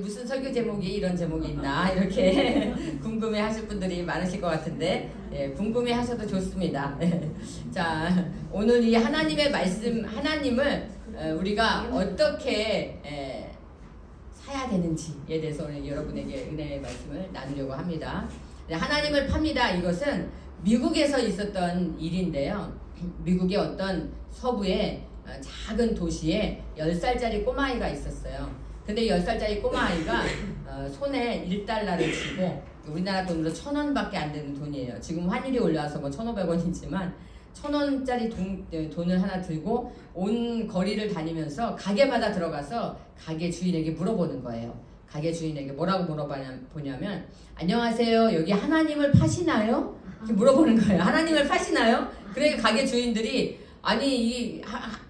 무슨 설교 제목이 이런 제목이 있나 이렇게 궁금해 하실 분들이 많으실 것 같은데, 예, 궁금해 하셔도 좋습니다. 자, 오늘 이 하나님의 말씀, 하나님을 우리가 어떻게 사야 되는지에 대해서 오늘 여러분에게 은혜의 말씀을 나누려고 합니다. 하나님을 팝니다. 이것은 미국에서 있었던 일인데요. 미국의 어떤 서부의 작은 도시에 10살짜리 꼬마아이가 있었어요. 근데 10살짜리 꼬마아이가 손에 1달러를 쥐고, 우리나라 돈으로 1,000원밖에 안 되는 돈이에요. 지금 환율이 올라와서 뭐 1,500원이지만 1,000원짜리 돈을 하나 들고 온 거리를 다니면서 가게마다 들어가서 가게 주인에게 물어보는 거예요. 가게 주인에게 뭐라고 물어보냐면, 안녕하세요, 여기 하나님을 파시나요? 이렇게 물어보는 거예요. 하나님을 파시나요? 그러니까 가게 주인들이, 아니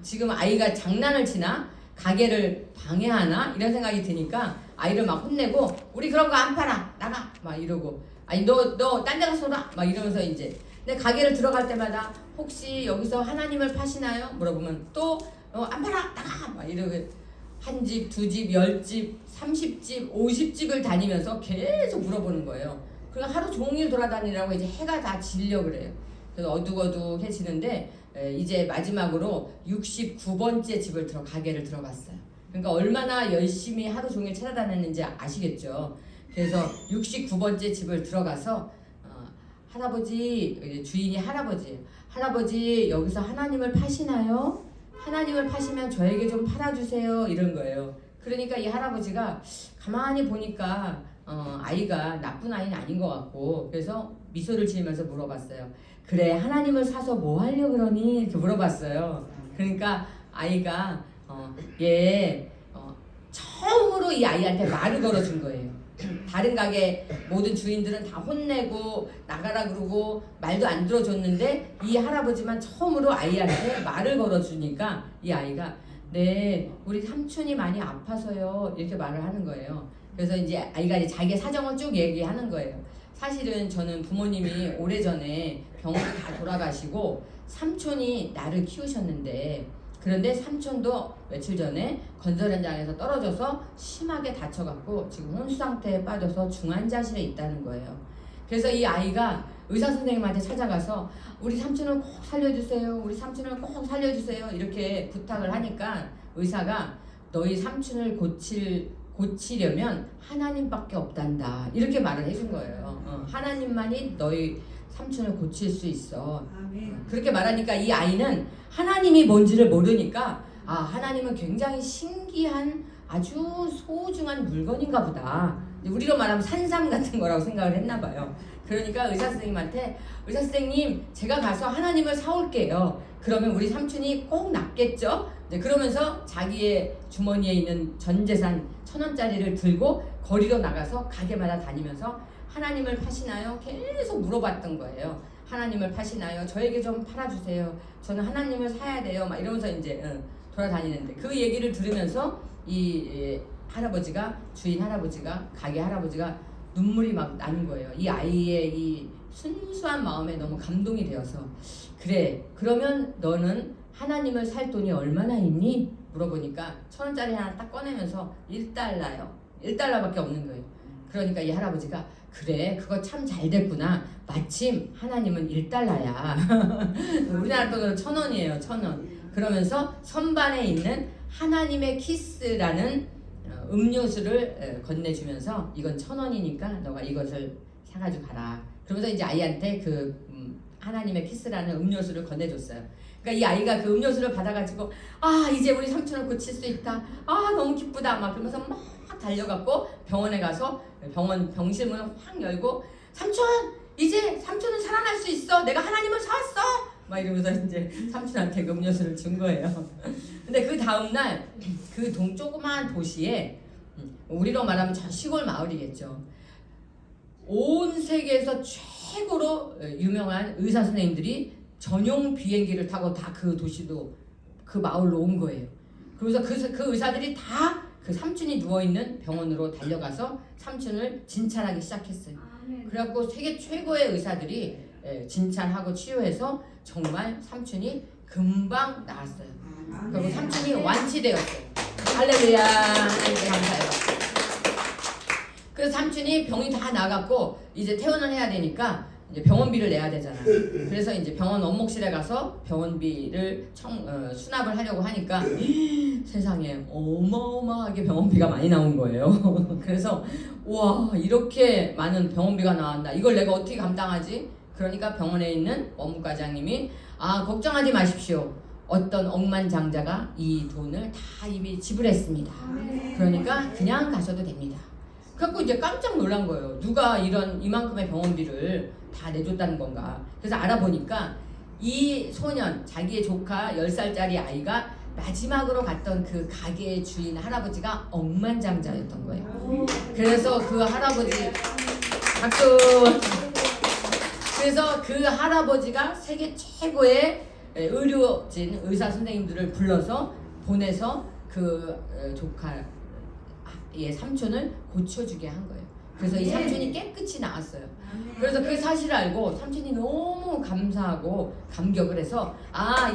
지금 아이가 장난을 치나? 가게를 방해하나? 이런 생각이 드니까 아이를 막 혼내고, 우리 그런 거 안 팔아, 나가! 막 이러고, 아니 너 딴 데 가서 놀아! 막 이러면서 이제, 근데 가게를 들어갈 때마다 혹시 여기서 하나님을 파시나요? 물어보면 또 안 팔아, 나가! 막 이러고 한 집, 두 집, 10집, 30집, 50집을 다니면서 계속 물어보는 거예요. 그러니까 하루 종일 돌아다니라고 이제 해가 다 질려 그래요. 그래서 어둑어둑해지는데 이제 마지막으로 69번째 집을 가게를 들어갔어요. 그러니까 얼마나 열심히 하루 종일 찾아다녔는지 아시겠죠. 그래서 69번째 집을 들어가서 할아버지, 주인이 할아버지 여기서 하나님을 파시나요? 하나님을 파시면 저에게 좀 팔아주세요, 이런 거예요. 그러니까 이 할아버지가 가만히 보니까 아이가 나쁜 아이는 아닌 것 같고, 그래서 미소를 지으면서 물어봤어요. 그래, 하나님을 사서 뭐 하려고 그러니? 이렇게 물어봤어요. 그러니까 아이가 처음으로 이 아이한테 말을 걸어준 거예요. 다른 가게 모든 주인들은 다 혼내고 나가라 그러고 말도 안 들어줬는데, 이 할아버지만 처음으로 아이한테 말을 걸어주니까 이 아이가, 네, 우리 삼촌이 많이 아파서요, 이렇게 말을 하는 거예요. 그래서 이제 아이가 이제 자기의 사정을 쭉 얘기하는 거예요. 사실은 저는 부모님이 오래전에 병원을 다 돌아가시고 삼촌이 나를 키우셨는데, 그런데 삼촌도 며칠 전에 건설 현장에서 떨어져서 심하게 다쳐갖고 지금 혼수 상태에 빠져서 중환자실에 있다는 거예요. 그래서 이 아이가 의사 선생님한테 찾아가서 우리 삼촌을 꼭 살려주세요, 우리 삼촌을 꼭 살려주세요, 이렇게 부탁을 하니까 의사가 너희 삼촌을 고치려면 하나님밖에 없단다, 이렇게 말을 해준 거예요. 하나님만이 너희 삼촌을 고칠 수 있어. 그렇게 말하니까 이 아이는 하나님이 뭔지를 모르니까, 하나님은 굉장히 신기한 아주 소중한 물건인가 보다, 우리로 말하면 산삼 같은 거라고 생각을 했나 봐요. 그러니까 의사 선생님한테, 의사 선생님, 제가 가서 하나님을 사올게요. 그러면 우리 삼촌이 꼭 낫겠죠? 그러면서 자기의 주머니에 있는 전 재산 1,000원짜리를 들고 거리로 나가서 가게마다 다니면서 하나님을 파시나요? 계속 물어봤던 거예요. 하나님을 파시나요? 저에게 좀 팔아주세요. 저는 하나님을 사야 돼요. 막 이러면서 이제 돌아다니는데, 그 얘기를 들으면서 이 주인 할아버지가, 가게 할아버지가 눈물이 막 나는 거예요. 이 아이의 이 순수한 마음에 너무 감동이 되어서, 그래, 그러면 너는 하나님을 살 돈이 얼마나 있니? 물어보니까 1,000원짜리 하나 딱 꺼내면서 1달러요. 1달러밖에 없는 거예요. 그러니까 이 할아버지가, 그래, 그거 참 잘 됐구나. 마침 하나님은 1달러야. 우리나라 돈으로 1,000원이에요. 1,000원. 그러면서 선반에 있는 하나님의 키스라는 음료수를 건네주면서, 이건 1,000원이니까 너가 이것을 사가지고 가라. 그러면서 이제 아이한테 하나님의 키스라는 음료수를 건네줬어요. 그러니까 이 아이가 그 음료수를 받아가지고, 이제 우리 삼촌을 고칠 수 있다, 너무 기쁘다, 막 그러면서 막 달려갔고 병원에 가서 병원 병실문을 확 열고, 삼촌, 이제 삼촌은 살아날 수 있어, 내가 하나님을 사왔어, 막 이러면서 이제 삼촌한테 그 음료수를 준 거예요. 근데 그 다음날 그 조그마한 도시에, 우리로 말하면 저 시골 마을이겠죠, 온 세계에서 최고로 유명한 의사 선생님들이 전용 비행기를 타고 다 그 도시도 그 마을로 온 거예요. 그래서 그 의사들이 다 그 삼촌이 누워있는 병원으로 달려가서 삼촌을 진찰하기 시작했어요. 그래갖고 세계 최고의 의사들이 진찰하고 치료해서 정말 삼촌이 금방 나았어요. 그리고 삼촌이 완치되었어요. 할렐루야. 감사해요. 그래서 삼촌이 병이 다 나갔고 이제 퇴원을 해야 되니까 이제 병원비를 내야 되잖아. 그래서 이제 병원 원목실에 가서 병원비를 수납을 하려고 하니까 세상에 어마어마하게 병원비가 많이 나온 거예요. 그래서 와, 이렇게 많은 병원비가 나왔나, 이걸 내가 어떻게 감당하지? 그러니까 병원에 있는 원무과장님이 걱정하지 마십시오. 어떤 억만장자가 이 돈을 다 이미 지불했습니다. 그러니까 그냥 가셔도 됩니다. 그래갖고 이제 깜짝 놀란 거예요. 누가 이만큼의 병원비를 다 내줬다는 건가. 그래서 알아보니까 이 소년, 자기의 조카 10살짜리 아이가 마지막으로 갔던 그 가게의 주인 할아버지가 억만장자였던 거예요. 그래서 그 할아버지, 박수. 그래서 그 할아버지가 세계 최고의 의료진, 의사 선생님들을 불러서 보내서 그 조카의 삼촌을 고쳐주게 한 거예요. 그래서 이 삼촌이 깨끗이 나았어요. 그래서 그 사실을 알고 삼촌이 너무 감사하고 감격을 해서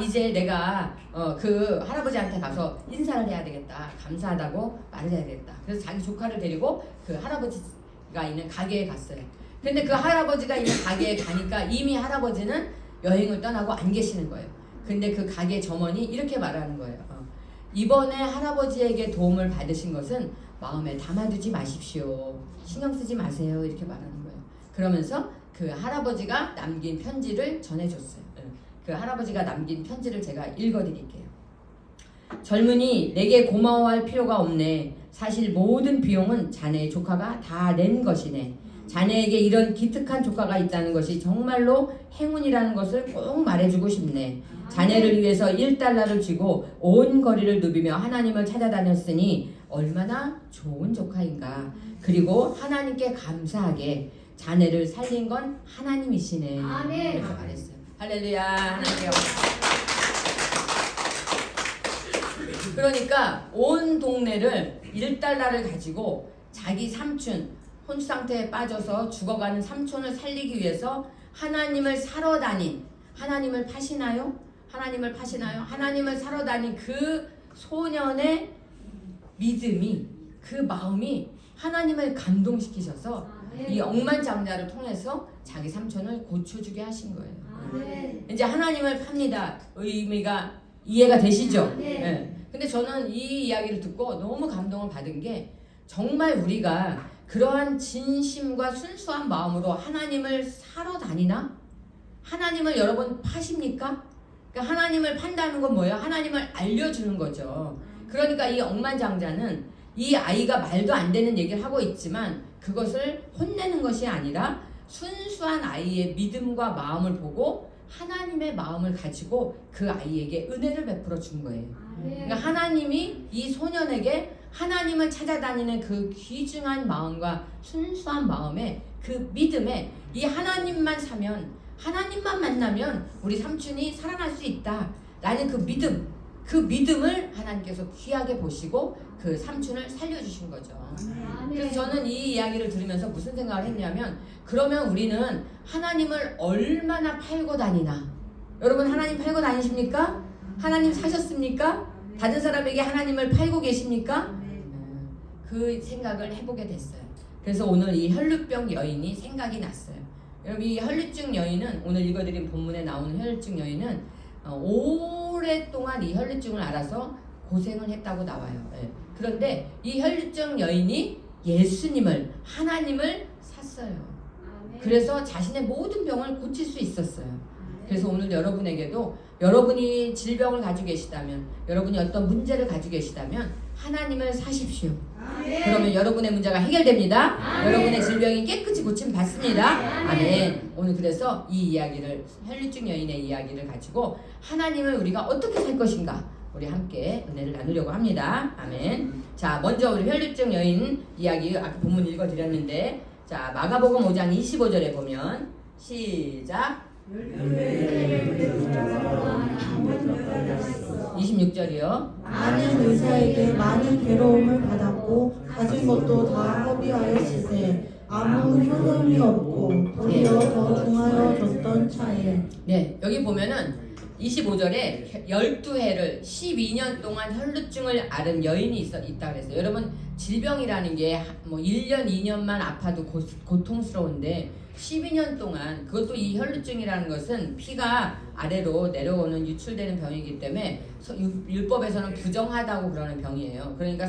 이제 내가 그 할아버지한테 가서 인사를 해야 되겠다, 감사하다고 말을 해야 되겠다. 그래서 자기 조카를 데리고 그 할아버지가 있는 가게에 갔어요. 근데 그 할아버지가 있는 가게에 가니까 이미 할아버지는 여행을 떠나고 안 계시는 거예요. 근데 그 가게 점원이 이렇게 말하는 거예요. 이번에 할아버지에게 도움을 받으신 것은 마음에 담아두지 마십시오. 신경 쓰지 마세요. 이렇게 말하는 거예요. 그러면서 그 할아버지가 남긴 편지를 전해줬어요. 그 할아버지가 남긴 편지를 제가 읽어드릴게요. 젊은이, 내게 고마워할 필요가 없네. 사실 모든 비용은 자네의 조카가 다 낸 것이네. 자네에게 이런 기특한 조카가 있다는 것이 정말로 행운이라는 것을 꼭 말해주고 싶네. 자네를 위해서 1달러를 쥐고 온 거리를 누비며 하나님을 찾아다녔으니 얼마나 좋은 조카인가. 그리고 하나님께 감사하게 자네를 살린 건 하나님이시네. 이렇게 말했어요. 할렐루야. 하나님께 그러니까 온 동네를 1달러를 가지고 자기 삼촌, 혼수 상태에 빠져서 죽어가는 삼촌을 살리기 위해서 하나님을 사러 다닌, 하나님을 파시나요? 하나님을 파시나요? 하나님을 사러 다닌 그 소년의 믿음이, 그 마음이 하나님을 감동시키셔서 이 억만장자를 통해서 자기 삼촌을 고쳐주게 하신 거예요. 이제 하나님을 팝니다. 의미가 이해가 되시죠? 네. 근데 저는 이 이야기를 듣고 너무 감동을 받은 게, 정말 우리가 그러한 진심과 순수한 마음으로 하나님을 사러 다니나? 하나님을 여러분 파십니까? 그러니까 하나님을 판다는 건 뭐예요? 하나님을 알려주는 거죠. 그러니까 이 억만장자는 이 아이가 말도 안 되는 얘기를 하고 있지만 그것을 혼내는 것이 아니라 순수한 아이의 믿음과 마음을 보고 하나님의 마음을 가지고 그 아이에게 은혜를 베풀어 준 거예요. 그러니까 하나님이 이 소년에게 하나님을 찾아다니는 그 귀중한 마음과 순수한 마음에, 그 믿음에, 이 하나님만 사면, 하나님만 만나면 우리 삼촌이 살아날 수 있다 라는 그 믿음, 그 믿음을 하나님께서 귀하게 보시고 그 삼촌을 살려주신 거죠. 그래서 저는 이 이야기를 들으면서 무슨 생각을 했냐면, 그러면 우리는 하나님을 얼마나 팔고 다니나? 여러분, 하나님 팔고 다니십니까? 하나님 사셨습니까? 다른 사람에게 하나님을 팔고 계십니까? 그 생각을 해보게 됐어요. 그래서 오늘 이 혈루병 여인이 생각이 났어요. 여러분, 이 혈루증 여인은, 오늘 읽어드린 본문에 나오는 혈루증 여인은 오랫동안 이 혈루증을 알아서 고생을 했다고 나와요. 그런데 이 혈루증 여인이 예수님을, 하나님을 샀어요. 그래서 자신의 모든 병을 고칠 수 있었어요. 그래서 오늘 여러분에게도, 여러분이 질병을 가지고 계시다면, 여러분이 어떤 문제를 가지고 계시다면 하나님을 사십시오. 그러면 여러분의 문제가 해결됩니다. 여러분의 질병이 깨끗이 고침 받습니다. 아멘. 오늘 그래서 이 이야기를, 혈루증 여인의 이야기를 가지고 하나님을 우리가 어떻게 살 것인가, 우리 함께 은혜를 나누려고 합니다. 아멘. 자, 먼저 우리 혈루증 여인 이야기 아까 본문 읽어드렸는데, 자, 마가복음 5장 25절에 보면, 시작. 26절이요. 많은 의사에게 많은 괴로움을 받았고 가진 것도 다 허비하였으되 아무 효험이 없고 도리어 더 중하여졌던 차에. 네, 여기 보면은 25절에 12해를 12년 동안 혈루증을 앓은 여인이 있다 그랬어요. 여러분 질병이라는 게 뭐 1년 2년만 아파도 고통스러운데 12년 동안, 그것도 이 혈루증이라는 것은 피가 아래로 내려오는 유출되는 병이기 때문에 율법에서는 부정하다고 그러는 병이에요. 그러니까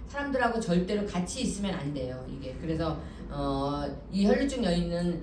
사람들하고 절대로 같이 있으면 안 돼요. 이게 그래서 이 혈루증 여인은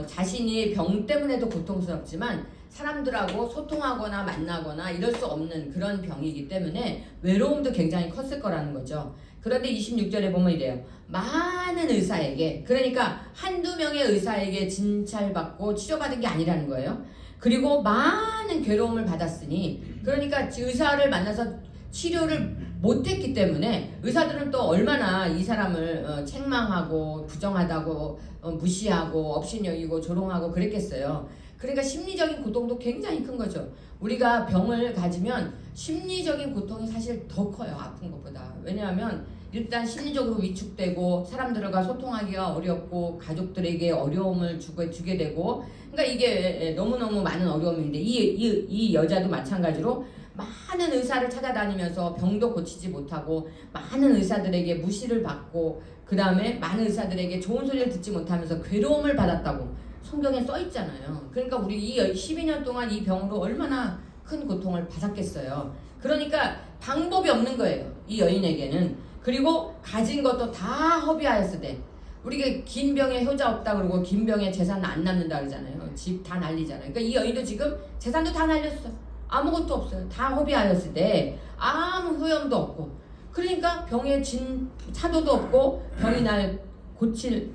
자신이 병 때문에도 고통스럽지만 사람들하고 소통하거나 만나거나 이럴 수 없는 그런 병이기 때문에 외로움도 굉장히 컸을 거라는 거죠. 그런데 26절에 보면 이래요. 많은 의사에게, 그러니까 한두 명의 의사에게 진찰받고 치료받은 게 아니라는 거예요. 그리고 많은 괴로움을 받았으니, 그러니까 의사를 만나서 치료를 못했기 때문에 의사들은 또 얼마나 이 사람을 책망하고 부정하다고 무시하고 업신여기고 조롱하고 그랬겠어요. 그러니까 심리적인 고통도 굉장히 큰 거죠. 우리가 병을 가지면 심리적인 고통이 사실 더 커요. 아픈 것보다. 왜냐하면 일단 심리적으로 위축되고 사람들과 소통하기가 어렵고 가족들에게 어려움을 주게 되고, 그러니까 이게 너무너무 많은 어려움인데 이 여자도 마찬가지로 많은 의사를 찾아다니면서 병도 고치지 못하고 많은 의사들에게 무시를 받고 그 다음에 많은 의사들에게 좋은 소리를 듣지 못하면서 괴로움을 받았다고 성경에 써 있잖아요. 그러니까 우리 이 12년 동안 이 병으로 얼마나 큰 고통을 받았겠어요. 그러니까 방법이 없는 거예요. 이 여인에게는. 그리고 가진 것도 다 허비하였으되, 우리가 긴 병에 효자 없다 그러고 긴 병에 재산 안 남는다 그러잖아요. 집 다 날리잖아요. 그러니까 이 여인도 지금 재산도 다 날렸어. 아무것도 없어요. 다 허비하였으되 아무 후염도 없고, 그러니까 병에 진 차도도 없고 병이 날 고칠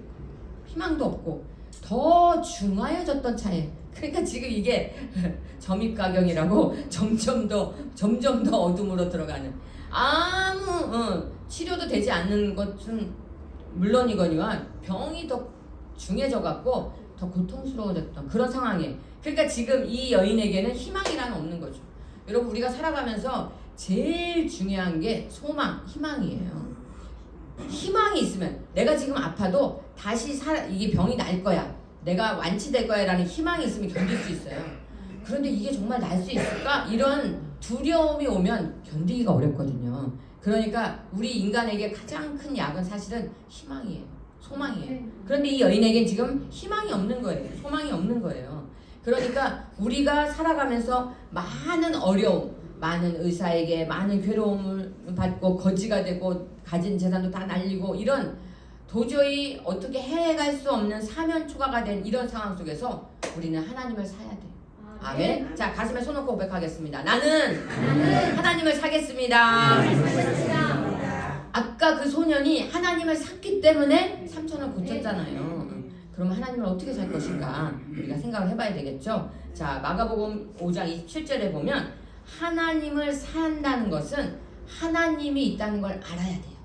희망도 없고 더 중하여졌던 차에, 그러니까 지금 이게 점입가경이라고 점점 더 어둠으로 들어가는, 아무 치료도 되지 않는 것은 물론이거니와 병이 더 중해져 갖고 더 고통스러워졌던 그런 상황에, 그러니까 지금 이 여인에게는 희망이란 없는 거죠. 여러분 우리가 살아가면서 제일 중요한 게 소망, 희망이에요. 희망이 있으면 내가 지금 아파도 다시 이게 병이 날 거야, 내가 완치될 거야 라는 희망이 있으면 견딜 수 있어요. 그런데 이게 정말 날 수 있을까? 이런 두려움이 오면 견디기가 어렵거든요. 그러니까 우리 인간에게 가장 큰 약은 사실은 희망이에요. 소망이에요. 그런데 이 여인에겐 지금 희망이 없는 거예요. 소망이 없는 거예요. 그러니까 우리가 살아가면서 많은 어려움, 많은 의사에게 많은 괴로움을 받고 거지가 되고 가진 재산도 다 날리고 이런 도저히 어떻게 해갈 수 없는 사면초가가 된 이런 상황 속에서 우리는 하나님을 사야 돼요. 아멘. 자, 가슴에 손 얹고 고백하겠습니다. 나는 하나님을 사겠습니다. 아까 그 소년이 하나님을 샀기 때문에 삼촌을 고쳤잖아요. 그럼 하나님을 어떻게 살 것인가 우리가 생각을 해봐야 되겠죠. 자, 마가복음 5장 27절에 보면 하나님을 산다는 것은 하나님이 있다는 걸 알아야 돼요.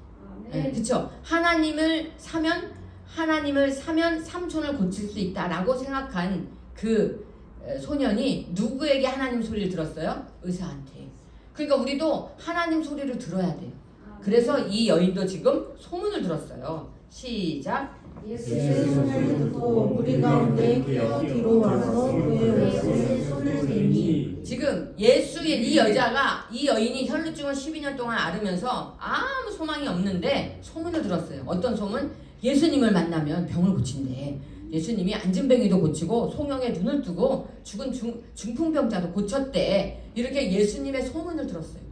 네, 그렇죠. 하나님을 사면 삼촌을 고칠 수 있다라고 생각한 그 소년이 누구에게 하나님 소리를 들었어요? 의사한테. 그러니까 우리도 하나님 소리를 들어야 돼요. 그래서 이 여인도 지금 소문을 들었어요. 시작. 예수의 손을 듣고 무리 가운데 뛰어 뒤로 와서 그의 옷을 손을 대니. 지금 이 여인이 혈루증을 12년 동안 앓으면서 아무 소망이 없는데 소문을 들었어요. 어떤 소문? 예수님을 만나면 병을 고친대. 예수님이 안진뱅이도 고치고 송영의 눈을 뜨고 죽은 중풍병자도 고쳤대. 이렇게 예수님의 소문을 들었어요.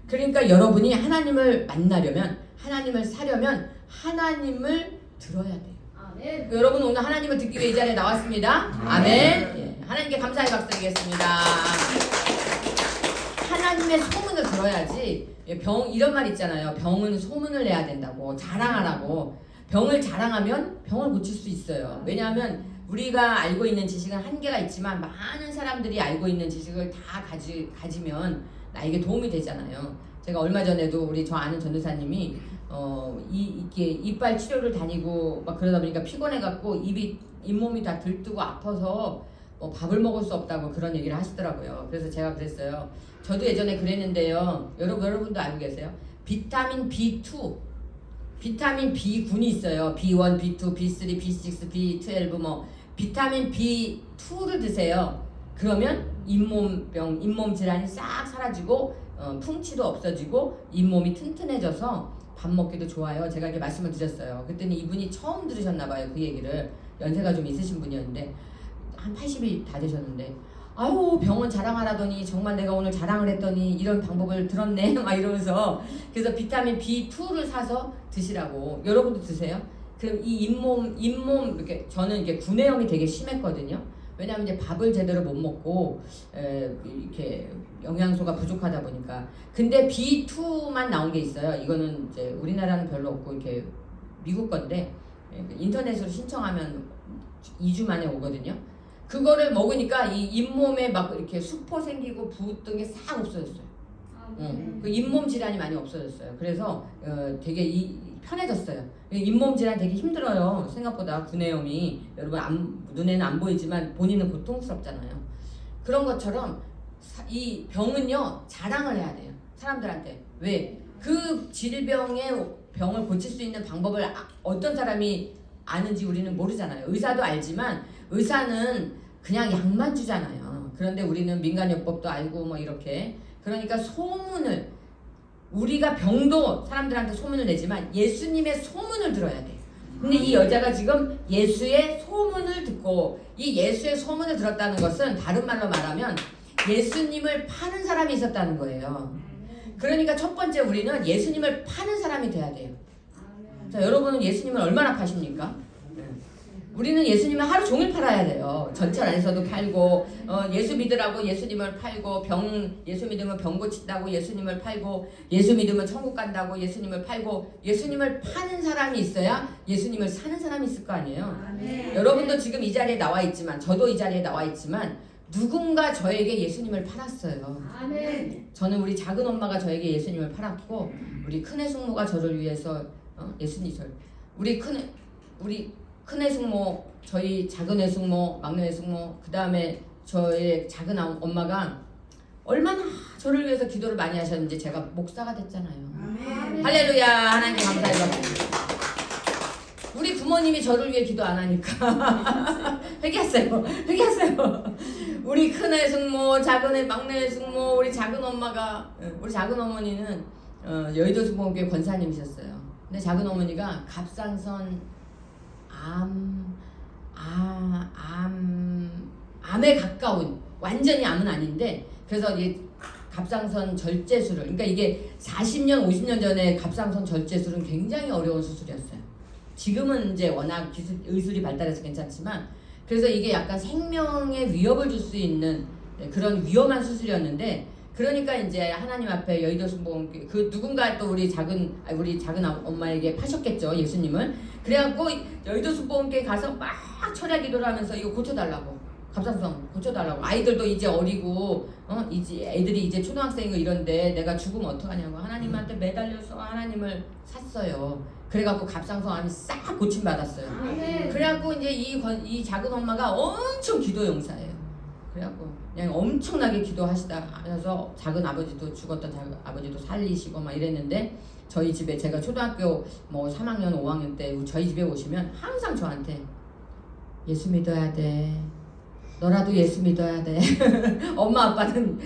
그러니까 여러분이 하나님을 만나려면, 하나님을 사려면 하나님을 들어야 돼요. 아멘. 여러분 오늘 하나님을 듣기 위해 이 자리에 나왔습니다. 아멘. 예, 하나님께 감사의 박수 드리겠습니다. 하나님의 소문을 들어야지. 이런 말 있잖아요. 병은 소문을 내야 된다고, 자랑하라고. 병을 자랑하면 병을 고칠 수 있어요. 왜냐하면 우리가 알고 있는 지식은 한계가 있지만 많은 사람들이 알고 있는 지식을 다 가지면 나에게 도움이 되잖아요. 제가 얼마 전에도 우리 저 아는 전도사님이 이렇게 이빨 치료를 다니고 막 그러다 보니까 피곤해갖고 잇몸이 다 들뜨고 아파서 밥을 먹을 수 없다고 그런 얘기를 하시더라고요. 그래서 제가 그랬어요. 저도 예전에 그랬는데요. 여러분도 알고 계세요? 비타민 B2, 비타민 B군이 있어요. B1, B2, B3, B6, B12 비타민 B2를 드세요. 그러면 잇몸병, 잇몸 질환이 싹 사라지고 풍치도 없어지고 잇몸이 튼튼해져서 밥 먹기도 좋아요. 제가 이렇게 말씀을 드렸어요. 그랬더니 이분이 처음 들으셨나 봐요. 그 얘기를. 연세가 좀 있으신 분이었는데 한 80이 다 되셨는데 아유 병원 자랑하라더니 정말 내가 오늘 자랑을 했더니 이런 방법을 들었네 막 이러면서 그래서 비타민 B2를 사서 드시라고. 여러분도 드세요? 그럼 이 잇몸 이렇게 저는 이게 구내염이 되게 심했거든요. 왜냐하면 이제 밥을 제대로 못 먹고 이렇게 영양소가 부족하다 보니까. 근데 B2만 나온 게 있어요. 이거는 이제 우리나라는 별로 없고 이렇게 미국 건데 인터넷으로 신청하면 2주 만에 오거든요. 그거를 먹으니까 이 잇몸에 막 이렇게 수포 생기고 부었던 게 싹 없어졌어요. 그 잇몸 질환이 많이 없어졌어요. 그래서 되게 편해졌어요. 잇몸 질환 되게 힘들어요. 생각보다 구내염이 여러분 눈에는 안 보이지만 본인은 고통스럽잖아요. 그런 것처럼 이 병은요 자랑을 해야 돼요. 사람들한테. 왜? 그 병을 고칠 수 있는 방법을 어떤 사람이 아는지 우리는 모르잖아요. 의사도 알지만 의사는 그냥 약만 주잖아요. 그런데 우리는 민간요법도 알고 뭐 이렇게. 그러니까 소문을 우리가 병도 사람들한테 소문을 내지만 예수님의 소문을 들어야 돼. 근데 이 여자가 지금 예수의 소문을 듣고 이 예수의 소문을 들었다는 것은 다른 말로 말하면 예수님을 파는 사람이 있었다는 거예요. 그러니까 첫 번째 우리는 예수님을 파는 사람이 돼야 돼요. 자, 여러분은 예수님을 얼마나 파십니까? 우리는 예수님을 하루 종일 팔아야 돼요. 전철 안에서도 팔고 예수 믿으라고 예수님을 팔고 예수 믿으면 병 고친다고 예수님을 팔고 예수 믿으면 천국 간다고 예수님을 팔고 예수님을 파는 사람이 있어야 예수님을 사는 사람이 있을 거 아니에요. 아멘. 여러분도 지금 이 자리에 나와 있지만 저도 이 자리에 나와 있지만 누군가 저에게 예수님을 팔았어요. 아멘. 저는 우리 작은 엄마가 저에게 예수님을 팔았고 우리 큰애 숙모가 저를 위해서 우리 큰애 숙모, 저희 작은애 숙모, 막내애 숙모, 그 다음에 저의 작은 엄마가 얼마나 저를 위해서 기도를 많이 하셨는지 제가 목사가 됐잖아요. 아멘. 할렐루야. 하나님 감사해요. 우리 부모님이 저를 위해 기도 안 하니까 회개했어요. 우리 큰애 숙모, 작은애, 막내애 숙모, 우리 작은 엄마가 우리 작은 어머니는 여의도 수목교회 권사님이셨어요. 근데 작은 어머니가 갑상선 암에 가까운 완전히 암은 아닌데 그래서 이 갑상선 절제술을 그러니까 이게 40년 50년 전에 갑상선 절제술은 굉장히 어려운 수술이었어요. 지금은 이제 워낙 의술이 발달해서 괜찮지만 그래서 이게 약간 생명에 위협을 줄 수 있는 그런 위험한 수술이었는데 그러니까 이제 하나님 앞에 여의도 순복음교회 누군가 또 우리 작은 엄마에게 파셨겠죠 예수님을. 그래갖고 여의도 순복음교회 가서 막 철야 기도를 하면서 이거 고쳐달라고 갑상선 고쳐달라고. 아이들도 이제 어리고 이제 애들이 이제 초등학생이고 이런데 내가 죽으면 어떡하냐고 하나님한테 매달려서 하나님을 샀어요. 그래갖고 갑상선암이 싹 고침받았어요. 그래갖고 이제 이 작은 엄마가 엄청 기도 용사예요. 그래갖고 그냥 엄청나게 기도하시다 하면서 작은 아버지도 죽었던 작은 아버지도 살리시고 막 이랬는데 저희 집에 제가 초등학교 뭐 3학년 5학년 때 저희 집에 오시면 항상 저한테 예수 믿어야 돼. 너라도 예수 믿어야 돼. 엄마 아빠는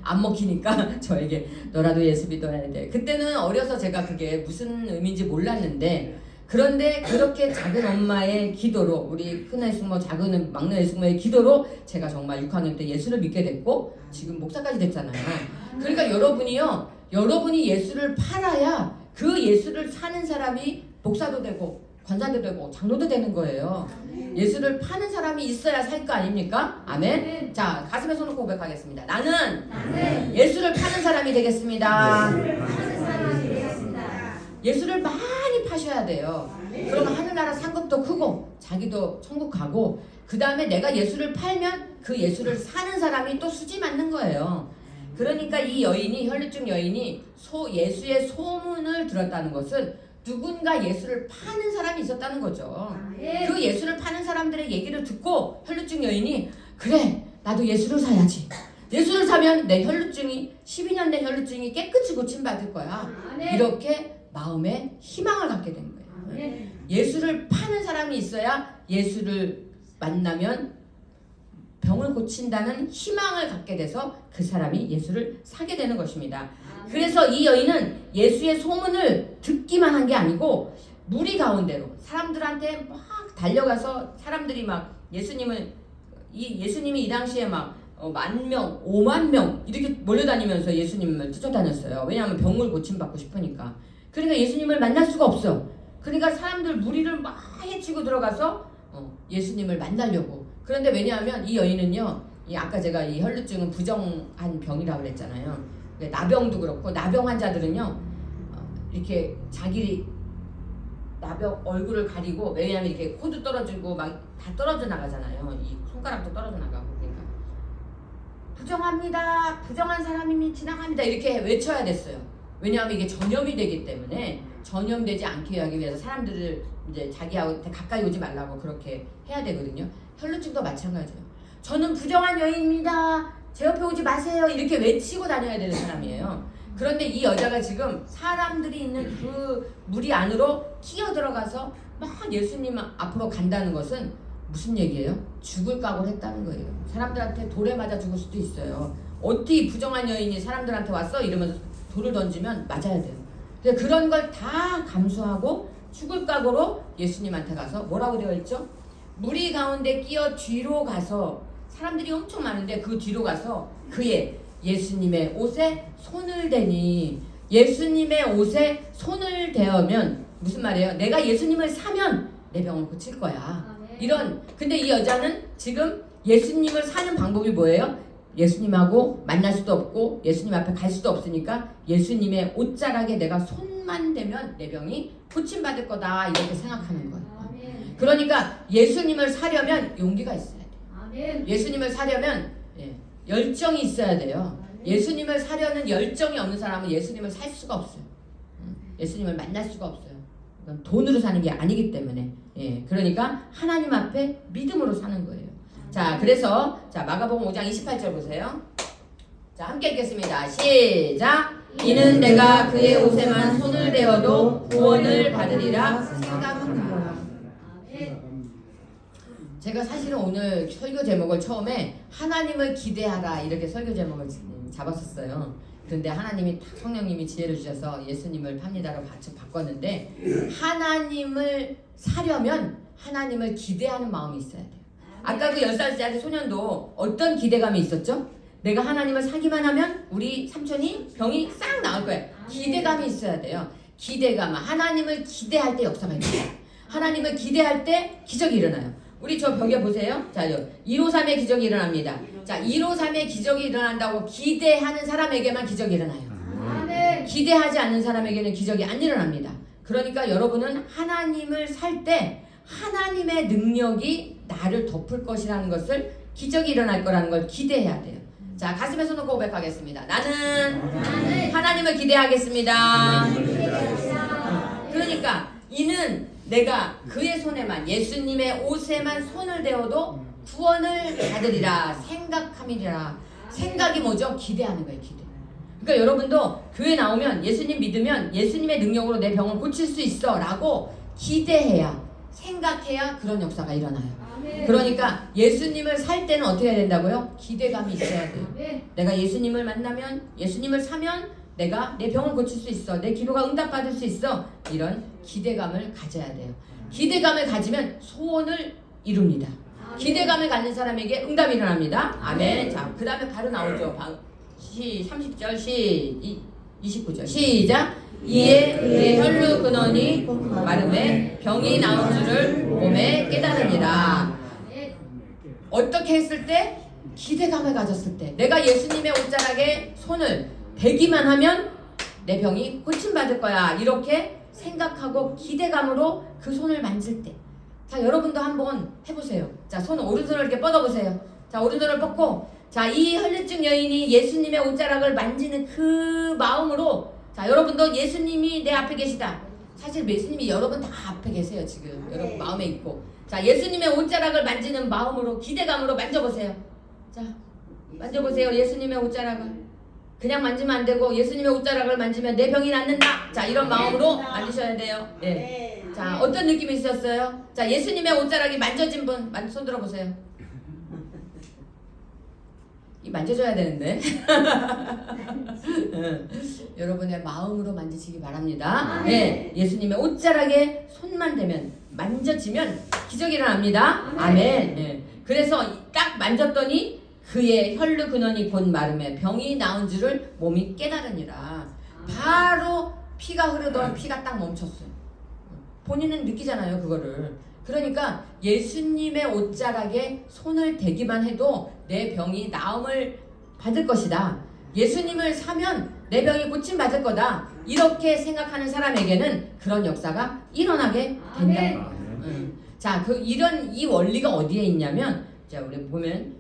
안 먹히니까 저에게 너라도 예수 믿어야 돼. 그때는 어려서 제가 그게 무슨 의미인지 몰랐는데 그런데 그렇게 작은 엄마의 기도로 우리 큰애 숙모 작은 막내 숙모의 기도로 제가 정말 6학년 때 예수를 믿게 됐고 지금 목사까지 됐잖아요. 그러니까 여러분이 예수를 팔아야 그 예수를 사는 사람이 목사도 되고 권사도 되고 장로도 되는 거예요. 예수를 파는 사람이 있어야 살 거 아닙니까? 아멘. 자, 가슴에 손을 고백하겠습니다. 나는 예수를 파는 사람이 되겠습니다. 예수를 많이 파셔야 돼요. 그러면 하늘나라 상급도 크고 자기도 천국 가고 그 다음에 내가 예수를 팔면 그 예수를 사는 사람이 또 수지 맞는 거예요. 그러니까 이 여인이 혈루증 여인이 예수의 소문을 들었다는 것은 누군가 예수를 파는 사람이 있었다는 거죠. 그 예수를 파는 사람들의 얘기를 듣고 혈루증 여인이 그래 나도 예수를 사야지. 예수를 사면 내 혈루증이 12년 된 혈루증이 깨끗이 고침받을 거야. 이렇게 마음에 희망을 갖게 된 거예요. 예수를 파는 사람이 있어야 예수를 만나면 병을 고친다는 희망을 갖게 돼서 그 사람이 예수를 사게 되는 것입니다. 그래서 이 여인은 예수의 소문을 듣기만 한 게 아니고 무리 가운데로 사람들한테 막 달려가서 사람들이 막 예수님이 이 당시에 막 10,000명, 50,000명 이렇게 몰려다니면서 예수님을 쫓아다녔어요. 왜냐하면 병을 고침받고 싶으니까. 그러니까 예수님을 만날 수가 없어. 그러니까 사람들 무리를 막 헤치고 들어가서 예수님을 만나려고. 그런데 왜냐하면 이 여인은요, 아까 제가 이 혈루증은 부정한 병이라고 그랬잖아요. 나병도 그렇고 나병 환자들은요, 이렇게 자기 나병 얼굴을 가리고, 왜냐하면 이렇게 코도 떨어지고 막 다 떨어져 나가잖아요. 이 손가락도 떨어져 나가고. 그러니까 부정합니다. 부정한 사람이 지나갑니다. 이렇게 외쳐야 됐어요. 왜냐하면 이게 전염이 되기 때문에 전염되지 않게 하기 위해서 사람들을 이제 자기하고 가까이 오지 말라고 그렇게 해야 되거든요. 혈루증도 마찬가지예요. 저는 부정한 여인입니다. 제 옆에 오지 마세요. 이렇게 외치고 다녀야 되는 사람이에요. 그런데 이 여자가 지금 사람들이 있는 그 무리 안으로 끼어 들어가서 막 예수님 앞으로 간다는 것은 무슨 얘기예요? 죽을 각오를 했다는 거예요. 사람들한테 돌에 맞아 죽을 수도 있어요. 어떻게 부정한 여인이 사람들한테 왔어? 이러면서 돌을 던지면 맞아야 돼요. 그런 걸 다 감수하고 죽을 각오로 예수님한테 가서 뭐라고 되어 있죠? 무리 가운데 끼어 뒤로 가서, 사람들이 엄청 많은데 그 뒤로 가서 그의 예수님의 옷에 손을 대니, 예수님의 옷에 손을 대면 무슨 말이에요? 내가 예수님을 사면 내 병을 고칠 거야. 근데 이 여자는 지금 예수님을 사는 방법이 뭐예요? 예수님하고 만날 수도 없고 예수님 앞에 갈 수도 없으니까 예수님의 옷자락에 내가 손만 대면 내 병이 고침받을 거다, 이렇게 생각하는 거예요. 그러니까 예수님을 사려면 용기가 있어야 돼요. 예수님을 사려면 열정이 있어야 돼요. 예수님을 사려는 열정이 없는 사람은 예수님을 살 수가 없어요. 예수님을 만날 수가 없어요. 돈으로 사는 게 아니기 때문에. 그러니까 하나님 앞에 믿음으로 사는 거예요. 자, 그래서 마가복음 5장 28절 보세요. 자, 함께 읽겠습니다. 시작. 이는 내가 그의 옷에만 손을 대어도 구원을 받으리라 생각하노라. 제가 사실은 오늘 설교 제목을 처음에 하나님을 기대하라 이렇게 설교 제목을 잡았었어요. 그런데 하나님이 성령님이 지혜를 주셔서 예수님을 팝니다로 바꿨는데, 하나님을 사려면 하나님을 기대하는 마음이 있어야 돼요. 아까 그 10살짜리 소년도 어떤 기대감이 있었죠? 내가 하나님을 사기만 하면 우리 삼촌이 병이 싹 나을 거야. 기대감이 있어야 돼요. 기대감. 하나님을 기대할 때 역사가 있어요. 하나님을 기대할 때 기적이 일어나요. 우리 저 벽에 보세요. 자, 153의 기적이 일어납니다. 자, 153의 기적이 일어난다고 기대하는 사람에게만 기적이 일어나요. 기대하지 않는 사람에게는 기적이 안 일어납니다. 그러니까 여러분은 하나님을 살 때 하나님의 능력이 나를 덮을 것이라는 것을, 기적이 일어날 거라는 걸 기대해야 돼요. 자, 가슴에 손 놓고 고백하겠습니다. 나는 하나님을 기대하겠습니다. 그러니까 이는 내가 그의 손에만, 예수님의 옷에만 손을 대어도 구원을 받으리라 생각함이라. 생각이 뭐죠? 기대하는 거예요. 기대. 그러니까 여러분도 교회 나오면, 예수님 믿으면 예수님의 능력으로 내 병을 고칠 수 있어 라고 기대해야, 생각해야 그런 역사가 일어나요. 그러니까 예수님을 살 때는 어떻게 해야 된다고요? 기대감이 있어야 돼요. 내가 예수님을 만나면, 예수님을 사면 내가 내 병을 고칠 수 있어, 내 기도가 응답받을 수 있어, 이런 기대감을 가져야 돼요. 기대감을 가지면 소원을 이룹니다. 기대감을 갖는 사람에게 응답이 일어납니다. 아멘. 자, 그 다음에 바로 나오죠. 30절, 29절 시작. 이에 그의 혈루 근원이 마름에 병이 나온 줄을 몸에 깨달으니라. 어떻게 했을 때? 기대감을 가졌을 때. 내가 예수님의 옷자락에 손을 대기만 하면 내 병이 고침받을 거야, 이렇게 생각하고 기대감으로 그 손을 만질 때. 자, 여러분도 한번 해보세요. 자, 오른손을 이렇게 뻗어보세요. 자, 오른손을 뻗고, 자, 이 혈루증 여인이 예수님의 옷자락을 만지는 그 마음으로, 자, 여러분도 예수님이 내 앞에 계시다. 사실 예수님이 여러분 다 앞에 계세요. 지금 여러분 마음에 있고. 자, 예수님의 옷자락을 만지는 마음으로, 기대감으로 만져보세요. 자, 만져보세요. 예수님의 옷자락을. 그냥 만지면 안 되고 예수님의 옷자락을 만지면 내 병이 낫는다. 자, 이런 마음으로 만지셔야 돼요. 네. 자, 어떤 느낌이 있었어요? 자, 예수님의 옷자락이 만져진 분 손 들어보세요. 이 만져줘야 되는데. 여러분의 마음으로 만지시기 바랍니다. 네, 예수님의 옷자락에 손만 대면 만져지면 기적이 일어납니다. 아멘. 네. 그래서 딱 만졌더니 그의 혈루 근원이 곧 마름에 병이 나은 줄을 몸이 깨달으니라. 바로 피가 흐르던 피가 딱 멈췄어요. 본인은 느끼잖아요, 그거를. 그러니까 예수님의 옷자락에 손을 대기만 해도 내 병이 나음을 받을 것이다. 예수님을 사면 내 병이 고침받을 거다. 이렇게 생각하는 사람에게는 그런 역사가 일어나게 된다. 자, 이런 이 원리가 어디에 있냐면, 자, 우리 보면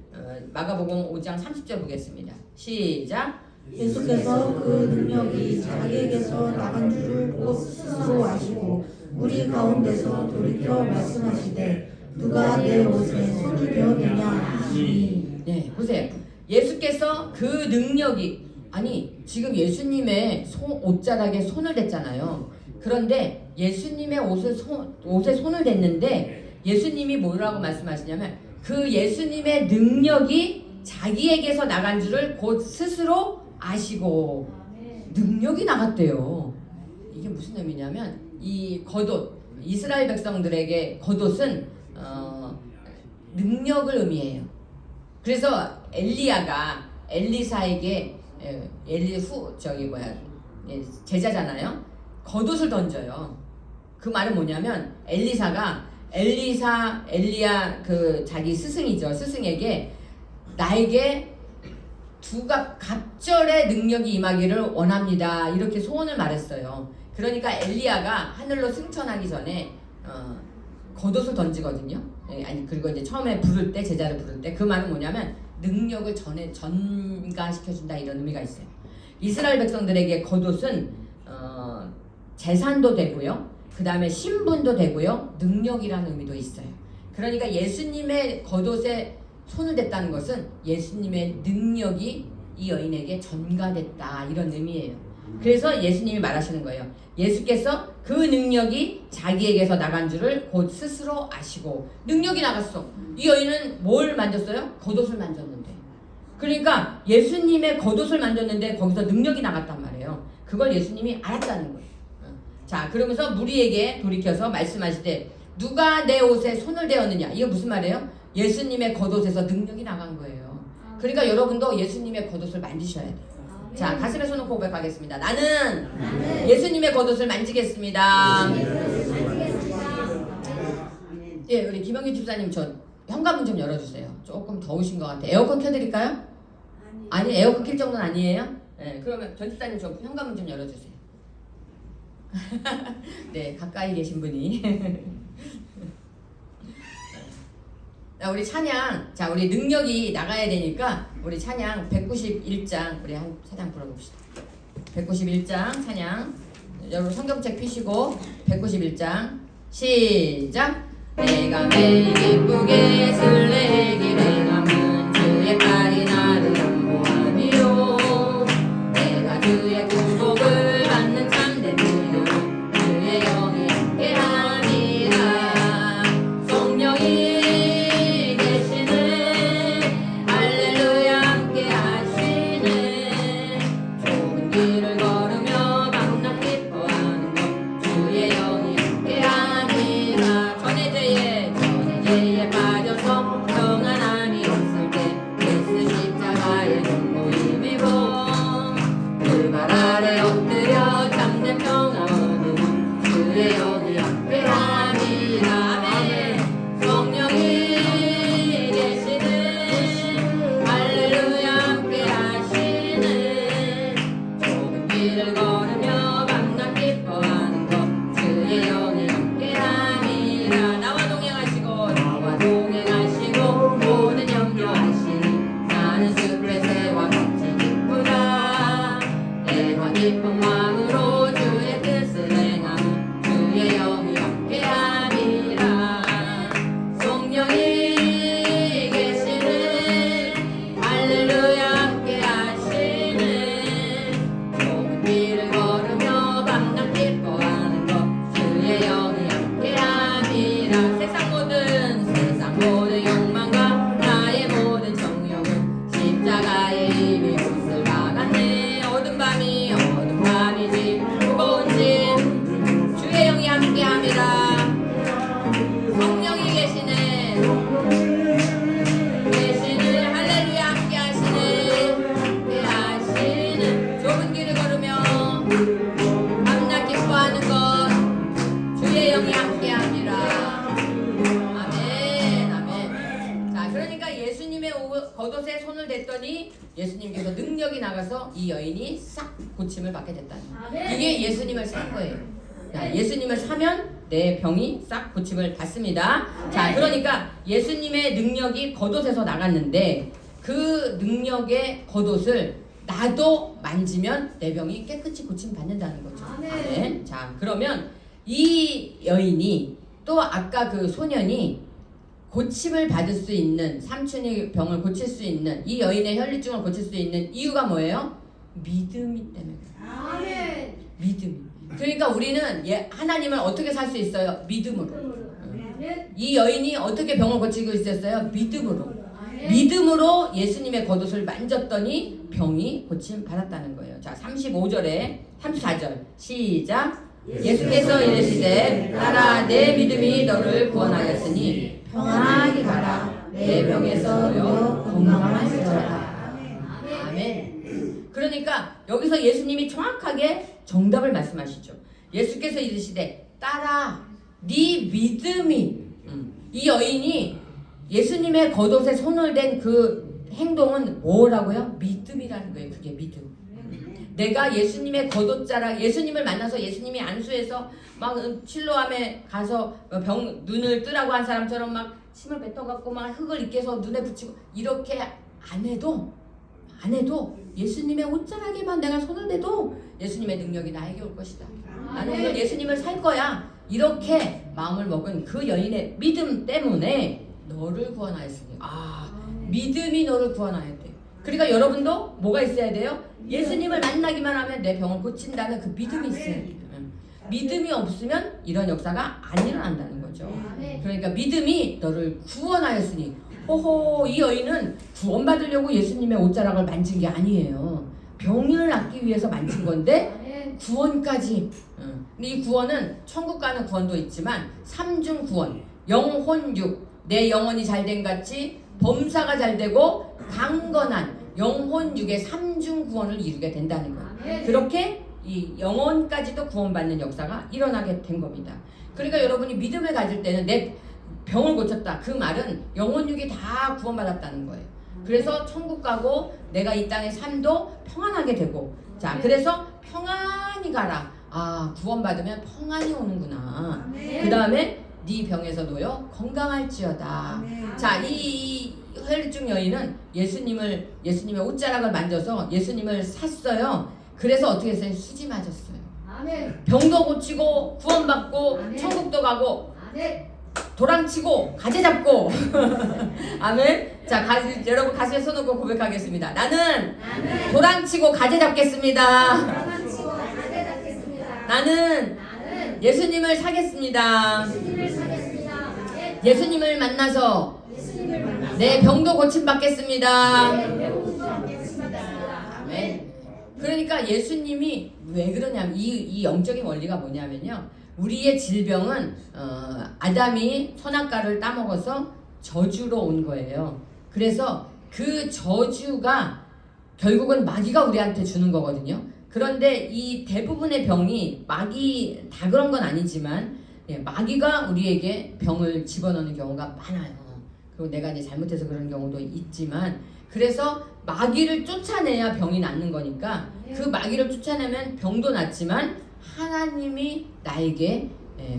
마가복음 5장 30절 보겠습니다. 시작. 예수께서 그 능력이 자기에게서 나간 줄을 곧 스스로 아시고 우리 가운데서 돌이켜 말씀하시되 누가 내 옷에 손을 대었느냐 하시니. 네, 보세요. 예수께서 그 능력이, 아니 지금 예수님의 옷자락에 손을 댔잖아요. 그런데 예수님의 옷에 손을 댔는데 예수님이 뭐라고 말씀하시냐면 그 예수님의 능력이 자기에게서 나간 줄을 곧 스스로 아시고. 능력이 나갔대요. 이게 무슨 의미냐면 이 겉옷, 이스라엘 백성들에게 겉옷은 능력을 의미해요. 그래서 엘리야가 엘리사에게 제자잖아요. 겉옷을 던져요. 그 말은 뭐냐면 엘리야 그 자기 스승이죠. 스승에게 나에게 갑절의 능력이 임하기를 원합니다. 이렇게 소원을 말했어요. 그러니까 엘리야가 하늘로 승천하기 전에 겉옷을 던지거든요. 아니 그리고 이제 처음에 제자를 부를 때 그 말은 뭐냐면 능력을 전가시켜준다 이런 의미가 있어요. 이스라엘 백성들에게 겉옷은 재산도 되고요. 그 다음에 신분도 되고요. 능력이라는 의미도 있어요. 그러니까 예수님의 겉옷에 손을 댔다는 것은 예수님의 능력이 이 여인에게 전가됐다 이런 의미예요. 그래서 예수님이 말하시는 거예요. 예수께서 그 능력이 자기에게서 나간 줄을 곧 스스로 아시고. 능력이 나갔어. 이 여인은 뭘 만졌어요? 겉옷을 만졌는데. 그러니까 예수님의 겉옷을 만졌는데 거기서 능력이 나갔단 말이에요. 그걸 예수님이 알았다는 거예요. 자, 그러면서 무리에게 돌이켜서 말씀하시되 누가 내 옷에 손을 대었느냐. 이거 무슨 말이에요? 예수님의 겉옷에서 능력이 나간 거예요. 그러니까 여러분도 예수님의 겉옷을 만지셔야 돼요. 자, 가슴에 손을 고백하겠습니다. 나는 예수님의 겉옷을 만지겠습니다. 예, 우리 김영기 집사님 저 현관문 좀 열어주세요. 조금 더우신 것 같아요. 에어컨 켜드릴까요? 아니, 에어컨 킬 정도는 아니에요? 네, 그러면 전 집사님 저 현관문 좀 열어주세요. 네, 가까이 계신 분이. 자, 우리 찬양, 자, 우리 능력이 나가야 되니까 우리 찬양 191장 우리 한 찬양 불러봅시다. 191장 찬양. 여러분 성경책 펴시고 191장 시작. 내가 매일 기쁘게 설레기를 남은 주의 팔이 나를 양보하미요. 내가 주의 구속을 받는 참된 믿음 주의 영이 함께하리라. 성령이 전의 죄에 빠져서 평안한 예수님께서 능력이 나가서 이 여인이 싹 고침을 받게 됐다는 거예요. 아멘. 이게 예수님을 산 거예요. 자, 예수님을 사면 내 병이 싹 고침을 받습니다. 자, 그러니까 예수님의 능력이 겉옷에서 나갔는데 그 능력의 겉옷을 나도 만지면 내 병이 깨끗이 고침 받는다는 거죠. 아멘. 자, 그러면 이 여인이 또 아까 그 소년이 고침을 받을 수 있는, 삼촌의 병을 고칠 수 있는, 이 여인의 혈류증을 고칠 수 있는 이유가 뭐예요? 믿음이 때문에. 아멘. 믿음. 그러니까 우리는 하나님을 어떻게 살 수 있어요? 믿음으로. 아멘. 이 여인이 어떻게 병을 고치고 있었어요? 믿음으로. 아멘. 믿음으로 예수님의 겉옷을 만졌더니 병이 고침 받았다는 거예요. 자, 34절 시작. 예수께서 이르시되 따라 내 믿음이 너를 구원하였으니 평안히 가라. 내 병에서 놓여 건강할지어다. 아멘. 그러니까 여기서 예수님이 정확하게 정답을 말씀하시죠. 예수께서 이르시되 따라 네 믿음이. 이 여인이 예수님의 겉옷에 손을 댄 그 행동은 뭐라고요? 믿음이라는 거예요. 그게 믿음. 내가 예수님의 겉옷자락, 예수님을 만나서 예수님이 안수해서 막 실로암에 가서 눈을 뜨라고 한 사람처럼 막 침을 뱉어갖고 막 흙을 입게서 눈에 붙이고 이렇게 안 해도 예수님의 옷자락에만 내가 손을 대도 예수님의 능력이 나에게 올 것이다. 나는 오늘 예수님을 살 거야. 이렇게 마음을 먹은 그 여인의 믿음 때문에 너를 구원하였으니. 믿음이 너를 구원하였대. 그러니까 여러분도 뭐가 있어야 돼요? 예수님을 만나기만 하면 내 병을 고친다는 그 믿음이 있어야 돼요. 믿음이 없으면 이런 역사가 안 일어난다는 거죠. 그러니까 믿음이 너를 구원하였으니. 호호, 이 여인은 구원받으려고 예수님의 옷자락을 만진 게 아니에요. 병을 낫기 위해서 만진 건데 구원까지. 근데 이 구원은 천국 가는 구원도 있지만 삼중 구원, 영혼육, 내 영혼이 잘된 같이 범사가 잘되고 강건한 영혼육의 삼중 구원을 이루게 된다는 거예요. 그렇게 이 영혼까지도 구원받는 역사가 일어나게 된 겁니다. 그러니까 여러분이 믿음을 가질 때는 내 병을 고쳤다. 그 말은 영혼육이 다 구원받았다는 거예요. 그래서 천국 가고 내가 이 땅의 삶도 평안하게 되고. 자, 그래서 평안히 가라. 구원받으면 평안이 오는구나. 그 다음에 네 병에서 놓여 건강할지어다. 자, 이 혈류증 여인은 예수님의 옷자락을 만져서 예수님을 샀어요. 그래서 어떻게 했어요? 수지 맞았어요. 아멘. 병도 고치고 구원받고 아멘. 천국도 가고 아멘. 도랑치고 가재 잡고. 아멘. 자, 여러분 가슴에 손 얹고 고백하겠습니다. 나는 도랑치고 가재 잡겠습니다. 도망치고 가재 잡겠습니다. 나는 예수님을 사겠습니다. 예수님을 사겠습니다. 아멘. 예수님을 만나서 예수님을 만나서 내 병도 고침 받겠습니다. 배우고 받겠습니다. 아멘. 그러니까 예수님이 왜 그러냐면 이 영적인 원리가 뭐냐면요. 우리의 질병은 아담이 선악과를 따먹어서 저주로 온 거예요. 그래서 그 저주가 결국은 마귀가 우리한테 주는 거거든요. 그런데 이 대부분의 병이 마귀 다 그런 건 아니지만 마귀가 우리에게 병을 집어넣는 경우가 많아요. 그리고 내가 이제 잘못해서 그런 경우도 있지만, 그래서 마귀를 쫓아내야 병이 낫는 거니까 그 마귀를 쫓아내면 병도 낫지만 하나님이 나에게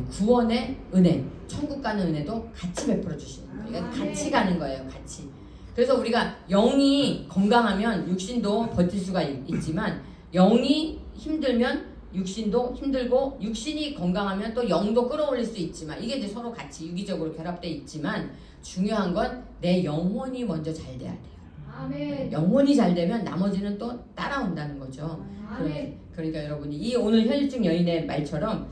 구원의 은혜, 천국 가는 은혜도 같이 베풀어 주시는 거예요. 그러니까 같이 가는 거예요. 같이. 그래서 우리가 영이 건강하면 육신도 버틸 수가 있지만 영이 힘들면 육신도 힘들고, 육신이 건강하면 또 영도 끌어올릴 수 있지만, 이게 이제 서로 같이 유기적으로 결합되어 있지만 중요한 건 내 영혼이 먼저 잘 돼야 돼요. 아멘. 영혼이 잘 되면 나머지는 또 따라온다는 거죠. 아멘. 그러니까 여러분이 이 오늘 혈류증 여인의 말처럼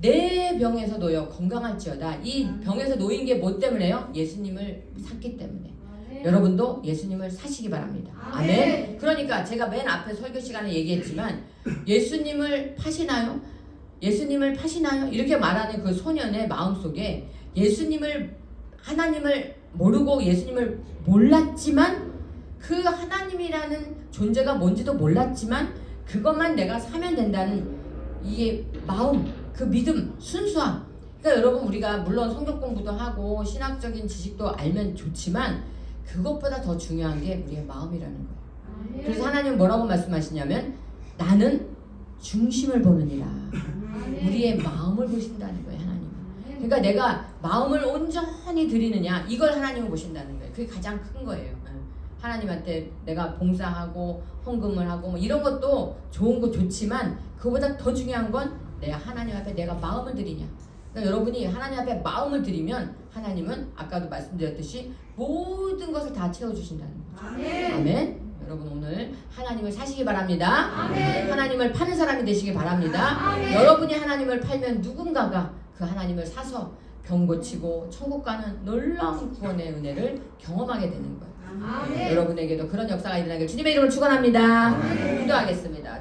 내 병에서 놓여 건강할지어다. 이 병에서 놓인 게 뭐 때문에요? 예수님을 샀기 때문에. 아멘. 여러분도 예수님을 사시기 바랍니다. 아멘. 아멘. 그러니까 제가 맨 앞에 설교 시간에 얘기했지만 예수님을 파시나요? 예수님을 파시나요? 이렇게 말하는 그 소년의 마음속에 하나님을 모르고 예수님을 몰랐지만, 그 하나님이라는 존재가 뭔지도 몰랐지만 그것만 내가 사면 된다는 이 마음, 그 믿음, 순수함. 그러니까 여러분, 우리가 물론 성경 공부도 하고 신학적인 지식도 알면 좋지만 그것보다 더 중요한 게 우리의 마음이라는 거예요. 그래서 하나님은 뭐라고 말씀하시냐면 나는 중심을 보느니라. 우리의 마음을 보신다는 거예요, 하나님은. 그러니까 내가 마음을 온전히 드리느냐, 이걸 하나님은 보신다는 거예요. 그게 가장 큰 거예요. 하나님한테 내가 봉사하고 헌금을 하고 뭐 이런 것도 좋은 거 좋지만 그보다 더 중요한 건 내가 하나님 앞에 내가 마음을 드리냐. 그러니까 여러분이 하나님 앞에 마음을 드리면 하나님은 아까도 말씀드렸듯이 모든 것을 다 채워주신다는 거죠. 아멘. 여러분 오늘 하나님을 사시기 바랍니다. 아멘. 하나님을 파는 사람이 되시기 바랍니다. 아멘. 여러분이 하나님을 팔면 누군가가 그 하나님을 사서 병 고치고 천국 가는 놀라운 구원의 은혜를 경험하게 되는 거예요. 아멘. 여러분에게도 그런 역사가 일어나길 주님의 이름으로 축원합니다. 기도하겠습니다.